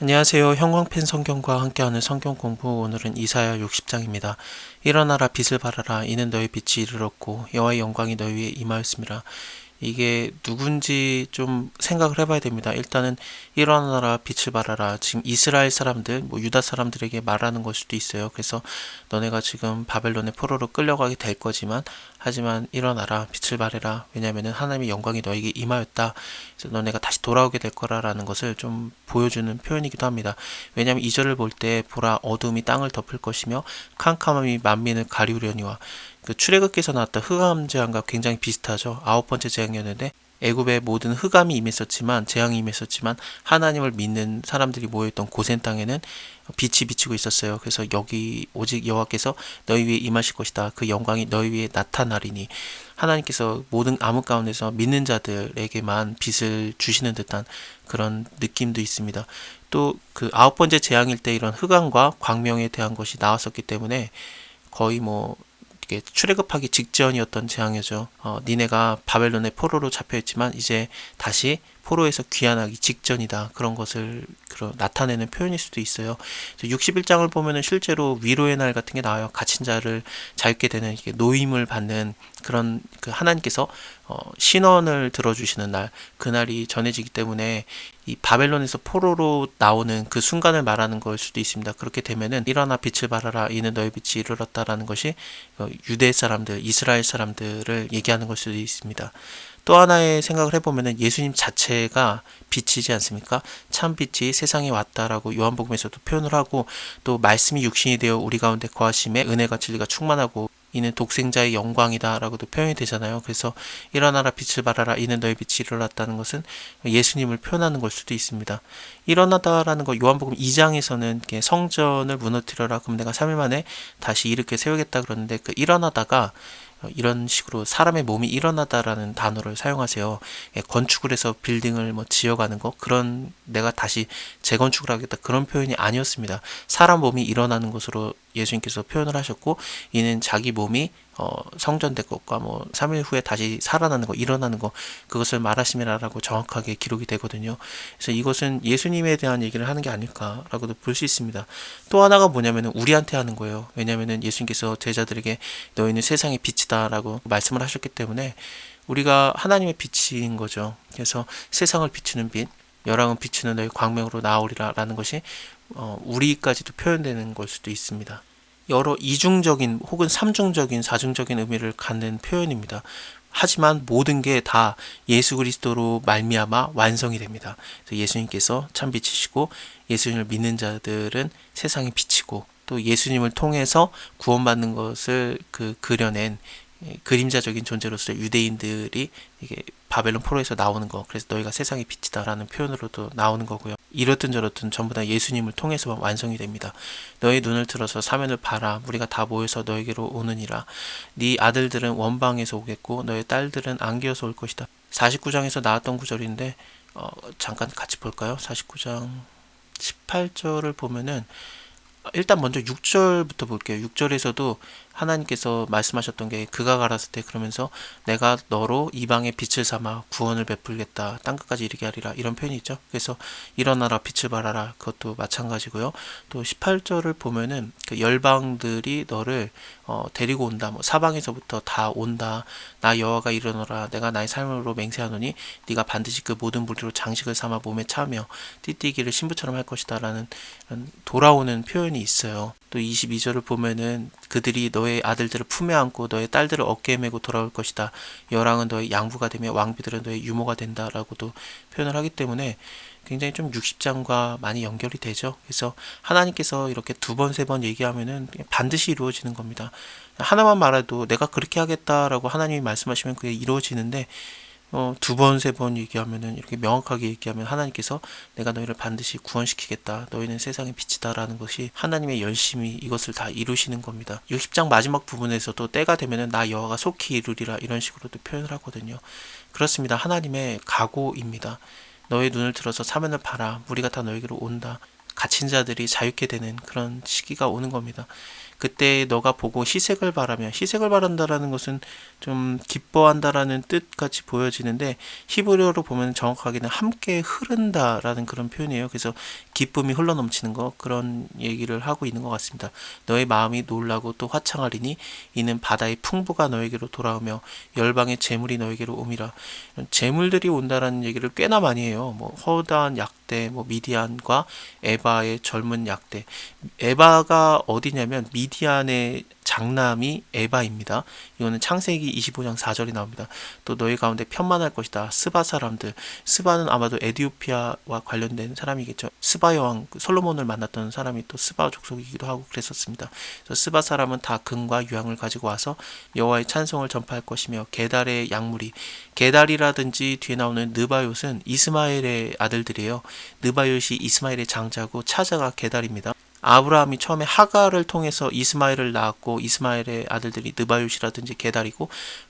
안녕하세요. 형광펜 성경과 함께하는 성경 공부. 오늘은 이사야 60장입니다. 일어나라, 빛을 발하라. 이는 너의 빛이 이르렀고 여호와의 영광이 너희 위에 임하였습니다. 이게 누군지 좀 생각을 해봐야 됩니다. 일단은 일어나라, 빛을 발하라. 지금 이스라엘 사람들, 유다 사람들에게 말하는 걸 수도 있어요. 그래서 너네가 지금 바벨론의 포로로 끌려가게 될 거지만, 하지만 일어나라, 빛을 발해라. 왜냐하면 하나님의 영광이 너에게 임하였다. 그래서 너네가 다시 돌아오게 될 거라는 것을 좀 보여주는 표현이기도 합니다. 왜냐하면 2절을 볼 때 보라, 어둠이 땅을 덮을 것이며 캄캄함이 만민을 가리우려니와, 그 출애굽기에서 나왔던 흑암 재앙과 굉장히 비슷하죠. 9번째 재앙이었는데 애굽의 모든 흑암이 임했었지만, 재앙이 임했었지만, 하나님을 믿는 사람들이 모여있던 고센 땅에는 빛이 비치고 있었어요. 그래서 여기 오직 여호와께서 너희 위에 임하실 것이다. 그 영광이 너희 위에 나타나리니, 하나님께서 모든 암흑 가운데서 믿는 자들에게만 빛을 주시는 듯한 그런 느낌도 있습니다. 또 그 9번째 재앙일 때 이런 흑암과 광명에 대한 것이 나왔었기 때문에 거의 이게 출애굽하기 직전이었던 재앙이죠. 니네가 바벨론의 포로로 잡혀있지만 이제 다시 포로에서 귀환하기 직전이다. 그런 것을 나타내는 표현일 수도 있어요. 61장을 보면은 실제로 위로의 날 같은 게 나와요. 갇힌 자를 자유케 되는, 이게 노임을 받는 그런, 그 하나님께서 신원을 들어주시는 날, 그날이 전해지기 때문에 이 바벨론에서 포로로 나오는 그 순간을 말하는 걸 수도 있습니다. 그렇게 되면은 일어나 빛을 발하라, 이는 너의 빛이 이르렀다라는 것이 유대 사람들, 이스라엘 사람들을 얘기하는 걸 수도 있습니다. 또 하나의 생각을 해보면은 예수님 자체가 빛이지 않습니까? 참 빛이 세상에 왔다라고 요한복음에서도 표현을 하고, 또 말씀이 육신이 되어 우리 가운데 거하심에 은혜가 진리가 충만하고 이는 독생자의 영광이다 라고도 표현이 되잖아요. 그래서 일어나라, 빛을 발하라, 이는 너의 빛이 일어났다는 것은 예수님을 표현하는 걸 수도 있습니다. 일어나다라는 거, 요한복음 2장에서는 성전을 무너뜨려라, 그럼 내가 3일 만에 다시 일으켜 세우겠다 그러는데, 그 일어나다가 이런 식으로 사람의 몸이 일어나다라는 단어를 사용하세요. 건축을 해서 빌딩을 지어가는 거, 그런, 내가 다시 재건축을 하겠다, 그런 표현이 아니었습니다. 사람 몸이 일어나는 것으로 예수님께서 표현을 하셨고, 이는 자기 몸이 성전된 것과 3일 후에 다시 살아나는 거, 일어나는 거, 그것을 말하심이라고 정확하게 기록이 되거든요. 그래서 이것은 예수님에 대한 얘기를 하는 게 아닐까라고도 볼 수 있습니다. 또 하나가 뭐냐면 우리한테 하는 거예요. 왜냐하면 예수님께서 제자들에게 너희는 세상의 빛이다라고 말씀을 하셨기 때문에 우리가 하나님의 빛인 거죠. 그래서 세상을 비추는 빛, 열왕은 비추는 너희 광명으로 나오리라 라는 것이 우리까지도 표현되는 걸 수도 있습니다. 여러 이중적인 혹은 삼중적인, 사중적인 의미를 갖는 표현입니다. 하지만 모든 게 다 예수 그리스도로 말미암아 완성이 됩니다. 그래서 예수님께서 참 빛이시고, 예수님을 믿는 자들은 세상에 비치고, 또 예수님을 통해서 구원받는 것을 그려낸 그림자적인 존재로서 유대인들이 이게 바벨론 포로에서 나오는 거, 그래서 너희가 세상의 빛이다라는 표현으로도 나오는 거고요. 이렇든 저렇든 전부 다 예수님을 통해서 완성이 됩니다. 너희 눈을 들어서 사면을 봐라, 우리가 다 모여서 너에게로 오느니라. 네 아들들은 원방에서 오겠고 너의 딸들은 안개에서 올 것이다. 49장에서 나왔던 구절인데 잠깐 같이 볼까요? 49장 18절을 보면은, 일단 먼저 6절부터 볼게요. 6절에서도 하나님께서 말씀하셨던 게 그가 가라사 때, 그러면서 내가 너로 이방의 빛을 삼아 구원을 베풀겠다, 땅끝까지 이르게 하리라, 이런 표현이 있죠. 그래서 일어나라, 빛을 발하라, 그것도 마찬가지고요. 또 18절을 보면은 그 열방들이 너를 데리고 온다, 사방에서부터 다 온다, 나 여호와가 일어나라, 내가 나의 삶으로 맹세하노니 네가 반드시 그 모든 불리로 장식을 삼아 몸에 차며 띠띠기를 신부처럼 할 것이다 라는 돌아오는 표현이 있어요. 또 22절을 보면은 그들이 너의 아들들을 품에 안고 너의 딸들을 어깨에 메고 돌아올 것이다, 여랑은 너의 양부가 되며 왕비들은 너의 유모가 된다 라고도 표현을 하기 때문에 굉장히 좀 60장과 많이 연결이 되죠. 그래서 하나님께서 이렇게 두 번, 세 번 얘기하면은 반드시 이루어지는 겁니다. 하나만 말해도 내가 그렇게 하겠다라고 하나님이 말씀하시면 그게 이루어지는데, 두 번, 세 번 얘기하면은, 이렇게 명확하게 얘기하면 하나님께서 내가 너희를 반드시 구원시키겠다, 너희는 세상의 빛이다 라는 것이 하나님의 열심히 이것을 다 이루시는 겁니다. 60장 마지막 부분에서도 때가 되면은 나 여호와가 속히 이루리라, 이런 식으로도 표현을 하거든요. 그렇습니다. 하나님의 각오입니다. 너의 눈을 들어서 사면을 봐라, 무리가 다 너에게로 온다, 갇힌 자들이 자유케 되는 그런 시기가 오는 겁니다. 그때 너가 보고 희색을 바라며, 희색을 바란다라는 것은 좀 기뻐한다라는 뜻같이 보여지는데 히브리어로 보면 정확하게는 함께 흐른다라는 그런 표현이에요. 그래서 기쁨이 흘러넘치는 거, 그런 얘기를 하고 있는 것 같습니다. 너의 마음이 놀라고 또 화창하리니 이는 바다의 풍부가 너에게로 돌아오며 열방의 재물이 너에게로 옴이라. 재물들이 온다라는 얘기를 꽤나 많이 해요. 뭐 허다한 약대, 뭐 미디안과 에바의 젊은 약대. 에바가 어디냐면 미디안의 장남이 에바입니다. 이거는 창세기 25장 4절이 나옵니다. 또 너희 가운데 편만할 것이다. 스바 사람들. 스바는 아마도 에디오피아와 관련된 사람이겠죠. 스바 여왕 솔로몬을 만났던 사람이 또 스바 족속이기도 하고 그랬었습니다. 그래서 스바 사람은 다 금과 유황을 가지고 와서 여호와의 찬송을 전파할 것이며 게달의 약물이, 게달이라든지 뒤에 나오는 느바욤은 이스마엘의 아들들이에요. 느바욤이 이스마엘의 장자고 차자가 게달입니다. 아브라함이 처음에 하갈을 통해서 이스마엘을 낳았고 이스마엘의 아들들이 느바욤이라든지 게달이고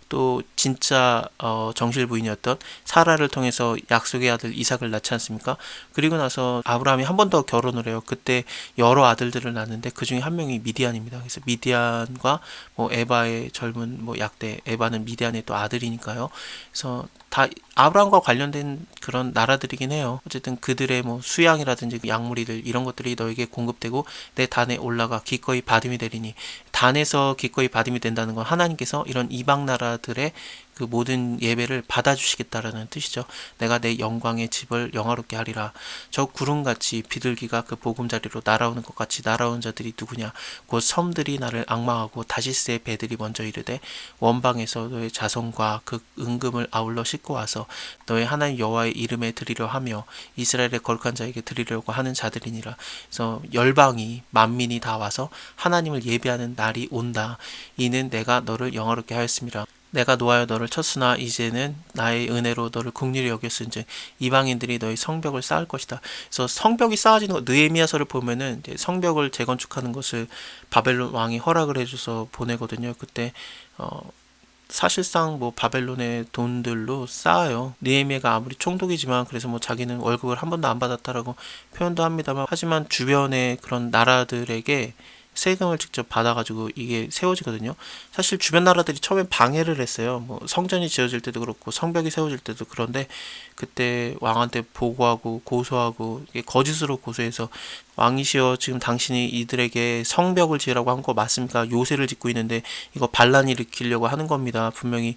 또 진짜 정실 부인이었던 사라를 통해서 약속의 아들 이삭을 낳지 않습니까? 그리고 나서 아브라함이 한 번 더 결혼을 해요. 그때 여러 아들들을 낳는데 그 중에 한 명이 미디안입니다. 그래서 미디안과 뭐 에바의 젊은 뭐 약대, 에바는 미디안의 또 아들이니까요. 그래서 다 아브라함과 관련된 그런 나라들이긴 해요. 어쨌든 그들의 뭐 수양이라든지 약물이들 이런 것들이 너에게 공급되고 내 단에 올라가 기꺼이 받음이 되리니, 단에서 기꺼이 받음이 된다는 건 하나님께서 이런 이방 나라들의 그 모든 예배를 받아주시겠다라는 뜻이죠. 내가 내 영광의 집을 영화롭게 하리라. 저 구름같이 비둘기가 그 보금자리로 날아오는 것 같이 날아온 자들이 누구냐. 곧 섬들이 나를 앙망하고 다시스의 배들이 먼저 이르되 원방에서 너의 자손과 그 은금을 아울러 싣고 와서 너의 하나님 여호와의 이름에 드리려 하며 이스라엘의 거룩한 자에게 드리려고 하는 자들이니라. 그래서 열방이 만민이 다 와서 하나님을 예배하는 날이 온다. 이는 내가 너를 영화롭게 하였음이라. 내가 노하여 너를 쳤으나 이제는 나의 은혜로 너를 긍휼히 여겼은즉 이방인들이 너의 성벽을 쌓을 것이다. 그래서 성벽이 쌓아지는 거, 느헤미야서를 보면은 이제 성벽을 재건축하는 것을 바벨론 왕이 허락을 해줘서 보내거든요. 그때 사실상 뭐 바벨론의 돈들로 쌓아요. 느헤미야가 아무리 총독이지만 그래서 뭐 자기는 월급을 한 번도 안 받았다라고 표현도 합니다만, 하지만 주변의 그런 나라들에게 세금을 직접 받아가지고 이게 세워지거든요. 사실 주변 나라들이 처음엔 방해를 했어요. 뭐 성전이 지어질 때도 그렇고 성벽이 세워질 때도 그런데 그때 왕한테 보고하고 고소하고 이게 거짓으로 고소해서 왕이시여 지금 당신이 이들에게 성벽을 지으라고 한 거 맞습니까? 요새를 짓고 있는데 이거 반란을 일으키려고 하는 겁니다. 분명히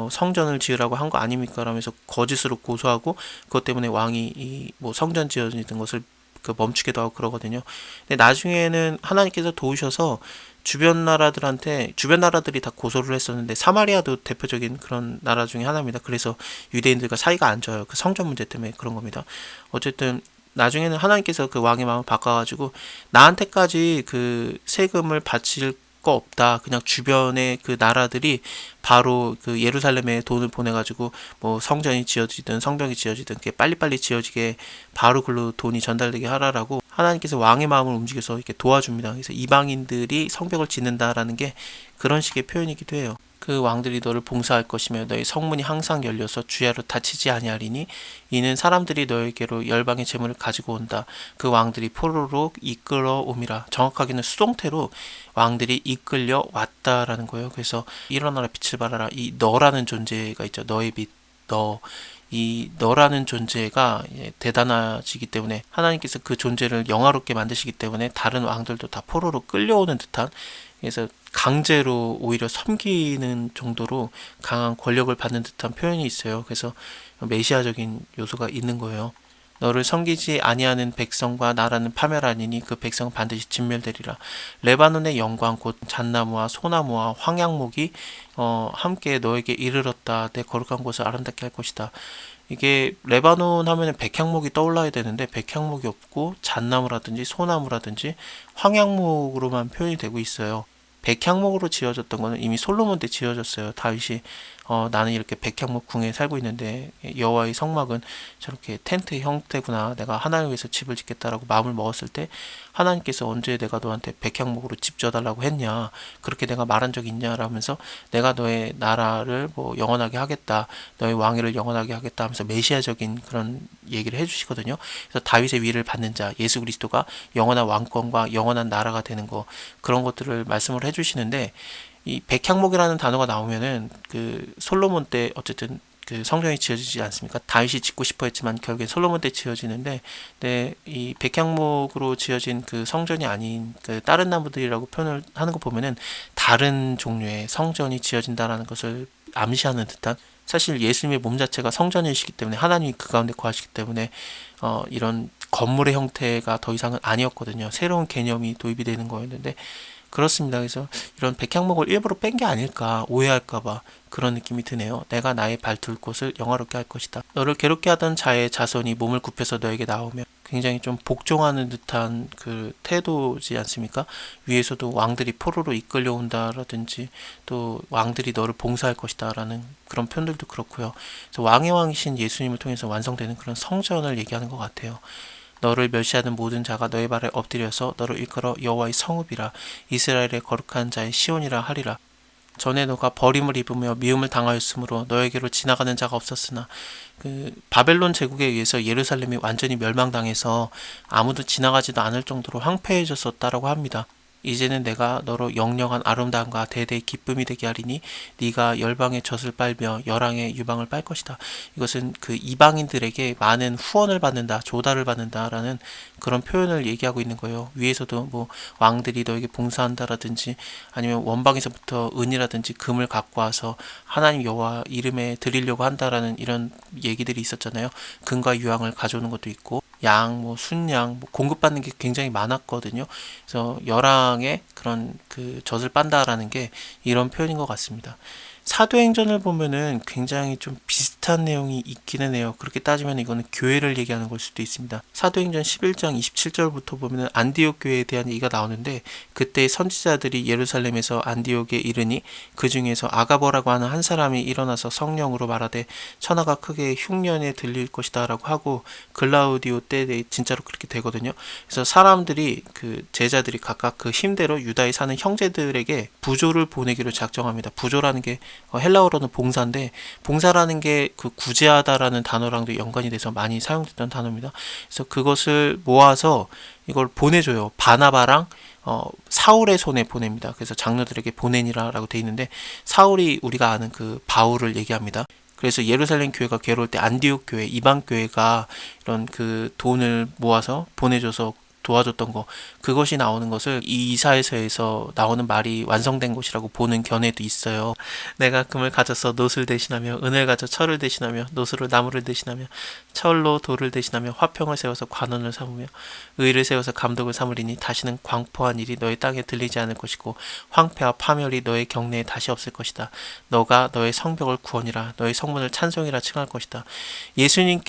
성전을 지으라고 한 거 아닙니까? 라면서 거짓으로 고소하고 그것 때문에 왕이 이 뭐 성전 지어지는 것을 그 멈추기도 하고 그러거든요. 근데 나중에는 하나님께서 도우셔서 주변 나라들이 다 고소를 했었는데 사마리아도 대표적인 그런 나라 중에 하나입니다. 그래서 유대인들과 사이가 안 좋아요. 그 성전 문제 때문에 그런 겁니다. 어쨌든 나중에는 하나님께서 그 왕의 마음을 바꿔가지고 나한테까지 그 세금을 바칠 거 없다. 그냥 주변의 그 나라들이 바로 그 예루살렘에 돈을 보내가지고 뭐 성전이 지어지든 성벽이 지어지든 그게 빨리빨리 지어지게 바로 글로 돈이 전달되게 하라라고 하나님께서 왕의 마음을 움직여서 이렇게 도와줍니다. 그래서 이방인들이 성벽을 짓는다라는 게 그런 식의 표현이기도 해요. 그 왕들이 너를 봉사할 것이며 너의 성문이 항상 열려서 주야로 닫히지 아니하리니 이는 사람들이 너에게로 열방의 재물을 가지고 온다. 그 왕들이 포로로 이끌어 옴이라. 정확하게는 수동태로 왕들이 이끌려 왔다라는 거예요. 그래서 일어나라 빛을 발하라. 이 너라는 존재가 있죠. 너의 빛, 너. 이 너라는 존재가 대단하시기 때문에 하나님께서 그 존재를 영화롭게 만드시기 때문에 다른 왕들도 다 포로로 끌려오는 듯한, 그래서 강제로 오히려 섬기는 정도로 강한 권력을 받는 듯한 표현이 있어요. 그래서 메시아적인 요소가 있는 거예요. 너를 섬기지 아니하는 백성과 나라는 파멸하니니 그 백성은 반드시 진멸되리라. 레바논의 영광 곧 잣나무와 소나무와 황양목이 함께 너에게 이르렀다. 내 거룩한 곳을 아름답게 할 것이다. 이게 레바논 하면은 백향목이 떠올라야 되는데 백향목이 없고 잣나무라든지 소나무라든지 황양목으로만 표현이 되고 있어요. 백향목으로 지어졌던 거는 이미 솔로몬 때 지어졌어요. 다윗이 나는 이렇게 백향목 궁에 살고 있는데 여호와의 성막은 저렇게 텐트 형태구나. 내가 하나님 위해서 집을 짓겠다라고 마음을 먹었을 때 하나님께서 언제 내가 너한테 백향목으로 집 져달라고 했냐, 그렇게 내가 말한 적이 있냐라면서 내가 너의 나라를 뭐 영원하게 하겠다, 너의 왕위를 영원하게 하겠다 하면서 메시아적인 그런 얘기를 해주시거든요. 그래서 다윗의 위를 받는 자 예수 그리스도가 영원한 왕권과 영원한 나라가 되는 거, 그런 것들을 말씀을 해주시는데, 이 백향목이라는 단어가 나오면은 그 솔로몬 때 어쨌든 그 성전이 지어지지 않습니까? 다윗이 짓고 싶어 했지만 결국엔 솔로몬 때 지어지는데, 네, 이 백향목으로 지어진 그 성전이 아닌 그 다른 나무들이라고 표현을 하는 거 보면은 다른 종류의 성전이 지어진다라는 것을 암시하는 듯한, 사실 예수님의 몸 자체가 성전이시기 때문에 하나님이 그 가운데 거하시기 때문에 이런 건물의 형태가 더 이상은 아니었거든요. 새로운 개념이 도입이 되는 거였는데, 그렇습니다. 그래서 이런 백향목을 일부러 뺀 게 아닐까 오해할까봐 그런 느낌이 드네요. 내가 나의 발둘 곳을 영화롭게 할 것이다. 너를 괴롭게 하던 자의 자손이 몸을 굽혀서 너에게 나오면, 굉장히 좀 복종하는 듯한 그 태도지 않습니까? 위에서도 왕들이 포로로 이끌려온다라든지 또 왕들이 너를 봉사할 것이다 라는 그런 표현들도 그렇고요. 그래서 왕의 왕이신 예수님을 통해서 완성되는 그런 성전을 얘기하는 것 같아요. 너를 멸시하는 모든 자가 너의 발에 엎드려서 너를 일컬어 여호와의 성읍이라, 이스라엘의 거룩한 자의 시온이라 하리라. 전에 너가 버림을 입으며 미움을 당하였으므로 너에게로 지나가는 자가 없었으나, 그 바벨론 제국에 의해서 예루살렘이 완전히 멸망당해서 아무도 지나가지도 않을 정도로 황폐해졌었다라고 합니다. 이제는 내가 너로 영영한 아름다움과 대대의 기쁨이 되게 하리니 네가 열방의 젖을 빨며 열왕의 유방을 빨 것이다. 이것은 그 이방인들에게 많은 후원을 받는다, 조달을 받는다라는 그런 표현을 얘기하고 있는 거예요. 위에서도 뭐 왕들이 너에게 봉사한다라든지 아니면 원방에서부터 은이라든지 금을 갖고 와서 하나님 여호와 이름에 드리려고 한다라는 이런 얘기들이 있었잖아요. 금과 유황을 가져오는 것도 있고 양, 뭐 순양, 뭐 공급받는 게 굉장히 많았거든요. 그래서 열왕의 그런 그 젖을 빤다라는 게 이런 표현인 것 같습니다. 사도행전을 보면은 굉장히 좀 비슷한 내용이 있기는 해요. 그렇게 따지면 이거는 교회를 얘기하는 걸 수도 있습니다. 사도행전 11장 27절부터 보면은 안디옥 교회에 대한 얘기가 나오는데, 그때 선지자들이 예루살렘에서 안디옥에 이르니 그 중에서 아가버라고 하는 한 사람이 일어나서 성령으로 말하되 천하가 크게 흉년에 들릴 것이다 라고 하고, 글라우디오 때 진짜로 그렇게 되거든요. 그래서 사람들이 그 제자들이 각각 그 힘대로 유다에 사는 형제들에게 부조를 보내기로 작정합니다. 부조라는 게 헬라어로는 봉사인데, 봉사라는 게 그 구제하다라는 단어랑도 연관이 돼서 많이 사용됐던 단어입니다. 그래서 그것을 모아서 이걸 보내줘요. 바나바랑 사울의 손에 보냅니다. 그래서 장로들에게 보내니라라고 돼 있는데, 사울이 우리가 아는 그 바울을 얘기합니다. 그래서 예루살렘 교회가 괴로울 때 안디옥 교회, 이방 교회가 이런 그 돈을 모아서 보내줘서 도와줬던 거, 그것이 나오는 것을 이 이사야서에서 나오는 말이 완성된 것이라고 보는 견해도 있어요. 내가 금을 가져서 노를 대신하며 은을 가져 철을 대신하며 노수로 나무를 대신하며 철로 돌을 대신하며 화평을 세워서 관원을 삼으며 의를 세워서 감독을 삼으리니 다시는 광포한 일이 너의 땅에 들리지 않을 것이고 황폐와 파멸이 너의 경내에 다시 없을 것이다. 너가 너의 성벽을 구원이라 너의 성문을 찬송이라 칭할 것이다. 예수님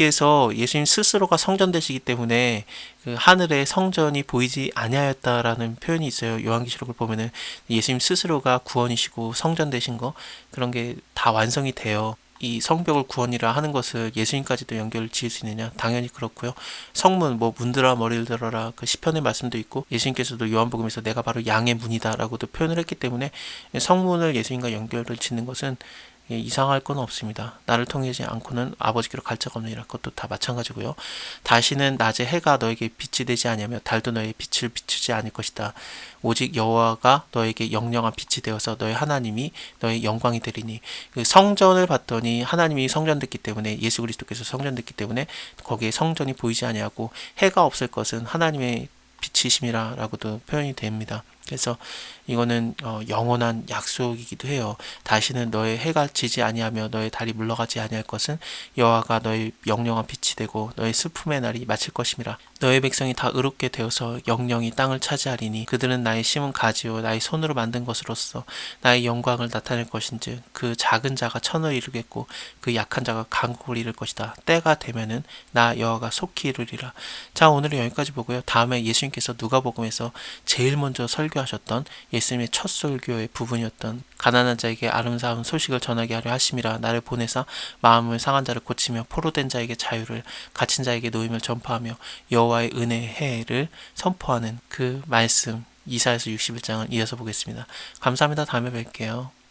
스스로가 성전 되시기 때문에 그 하늘의 성전이 보이지 아니하였다라는 표현이 있어요. 요한계시록을 보면은 예수님 스스로가 구원이시고 성전 되신 거, 그런 게 다 완성이 돼요. 이 성벽을 구원이라 하는 것을 예수님까지도 연결을 지을 수 있느냐? 당연히 그렇고요. 성문, 뭐 문들아 머리를 들어라, 그 시편의 말씀도 있고, 예수님께서도 요한복음에서 내가 바로 양의 문이다라고도 표현을 했기 때문에 성문을 예수님과 연결을 짓는 것은 이상할 건 없습니다. 나를 통하지 않고는 아버지께로 갈 자가 없느니라. 그것도 다 마찬가지고요. 다시는 낮에 해가 너에게 빛이 되지 아니하며 달도 너의 빛을 비추지 않을 것이다. 오직 여호와가 너에게 영영한 빛이 되어서 너의 하나님이 너의 영광이 되리니, 그 성전을 봤더니 하나님이 성전됐기 때문에, 예수 그리스도께서 성전됐기 때문에 거기에 성전이 보이지 아니하고 해가 없을 것은 하나님의 빛이심이라 라고도 표현이 됩니다. 그래서 이거는 영원한 약속이기도 해요. 다시는 너의 해가 지지 아니하며 너의 달이 물러가지 아니할 것은 여호와가 너의 영영한 빛이 되고 너의 슬픔의 날이 마칠 것임이라. 너의 백성이 다 의롭게 되어서 영영이 땅을 차지하리니 그들은 나의 심은 가지요 나의 손으로 만든 것으로서 나의 영광을 나타낼 것인즉 그 작은 자가 천을 이루겠고 그 약한 자가 강국을 이룰 것이다. 때가 되면은 나 여호와가 속히 이루리라. 자, 오늘은 여기까지 보고요. 다음에 예수님께서 예수님께서 누가복음에서 제일 먼저 설교하셨던 예수님의 첫 설교의 부분이었던 가난한 자에게 아름다운 소식을 전하게 하려 하심이라 나를 보내사 마음을 상한 자를 고치며 포로된 자에게 자유를 갇힌 자에게 노임을 전파하며 여호와의 은혜의 해를 선포하는 그 말씀 이사야서 61장을 이어서 보겠습니다. 감사합니다. 다음에 뵐게요.